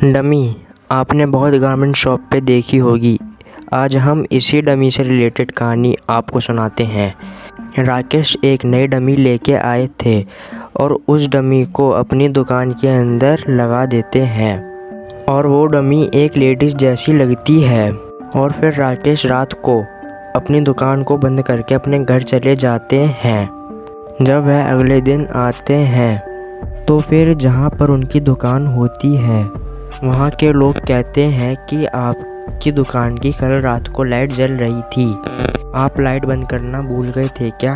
Dummy आपने बहुत garment shop पे देखी होगी। आज हम इसी डमी से रिलेटेड कहानी आपको सुनाते हैं। राकेश एक नई डमी लेके आए थे और उस डमी को अपनी दुकान के अंदर लगा देते हैं और वो डमी एक लेडीज़ जैसी लगती है। और फिर राकेश रात को अपनी दुकान को बंद करके अपने घर चले जाते हैं। जब वह अगले दिन आते हैं तो फिर जहाँ पर उनकी दुकान होती है वहाँ के लोग कहते हैं कि आपकी दुकान की कल रात को लाइट जल रही थी, आप लाइट बंद करना भूल गए थे क्या?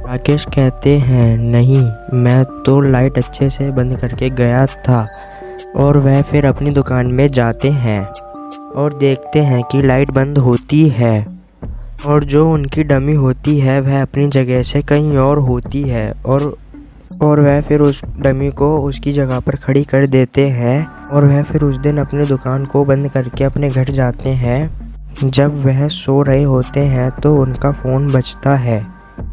राकेश कहते हैं नहीं, मैं तो लाइट अच्छे से बंद करके गया था। और वह फिर अपनी दुकान में जाते हैं और देखते हैं कि लाइट बंद होती है और जो उनकी डमी होती है वह अपनी जगह से कहीं और होती है और वह फिर उस डमी को उसकी जगह पर खड़ी कर देते हैं और वह फिर उस दिन अपनी दुकान को बंद करके अपने घर जाते हैं। जब वह सो रहे होते हैं तो उनका फ़ोन बजता है।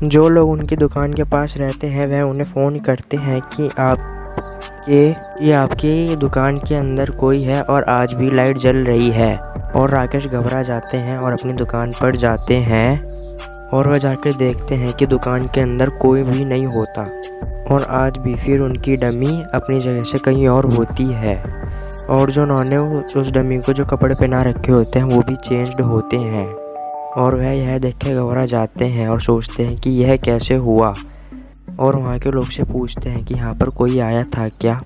जो लोग उनकी दुकान के पास रहते हैं वह उन्हें फ़ोन करते हैं कि आपकी दुकान के अंदर कोई है और आज भी लाइट जल रही है। और राकेश घबरा जाते हैं और अपनी दुकान पर जाते हैं और वह जाकर देखते हैं कि दुकान के अंदर कोई भी नहीं होता और आज भी फिर उनकी डमी अपनी जगह से कहीं और होती है। और जो उन्होंने उस डमी को जो कपड़े पहना रखे होते हैं वो भी चेंज्ड होते हैं। और वह यह देख के घबरा जाते हैं और सोचते हैं कि यह कैसे हुआ। और वहाँ के लोग से पूछते हैं कि यहाँ पर कोई आया था क्या?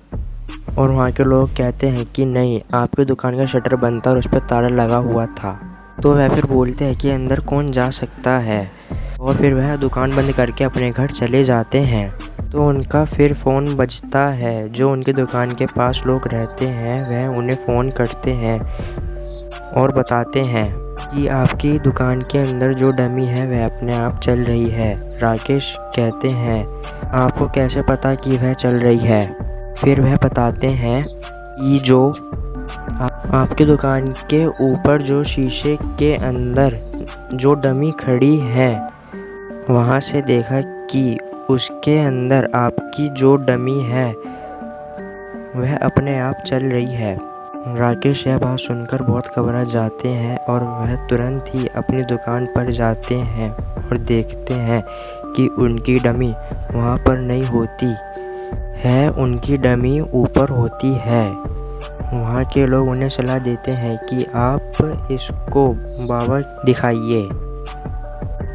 और वहाँ के लोग कहते हैं कि नहीं, आपकी दुकान का शटर बंद था और उस पर ताला लगा हुआ था। तो वह फिर बोलते हैं कि अंदर कौन जा सकता है। और फिर वह दुकान बंद करके अपने घर चले जाते हैं। तो उनका फिर फ़ोन बजता है। जो उनकी दुकान के पास लोग रहते हैं वह उन्हें फ़ोन करते हैं और बताते हैं कि आपकी दुकान के अंदर जो डमी है वह अपने आप चल रही है। राकेश कहते हैं आपको कैसे पता कि वह चल रही है? फिर वह बताते हैं कि जो आपकी दुकान के ऊपर जो शीशे के अंदर जो डमी खड़ी है वहाँ से देखा कि उसके अंदर आपकी जो डमी है वह अपने आप चल रही है। राकेश यह बात सुनकर बहुत घबरा जाते हैं और वह तुरंत ही अपनी दुकान पर जाते हैं और देखते हैं कि उनकी डमी वहाँ पर नहीं होती है, उनकी डमी ऊपर होती है। वहाँ के लोग उन्हें सलाह देते हैं कि आप इसको बाबा दिखाइए।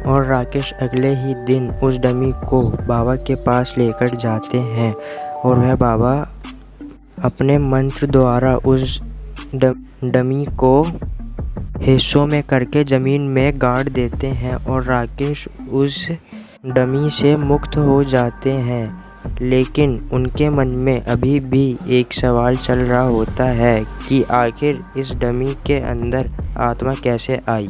और राकेश अगले ही दिन उस डमी को बाबा के पास लेकर जाते हैं और वह बाबा अपने मंत्र द्वारा उस डमी को हिस्सों में करके ज़मीन में गाड़ देते हैं और राकेश उस डमी से मुक्त हो जाते हैं। लेकिन उनके मन में अभी भी एक सवाल चल रहा होता है कि आखिर इस डमी के अंदर आत्मा कैसे आई।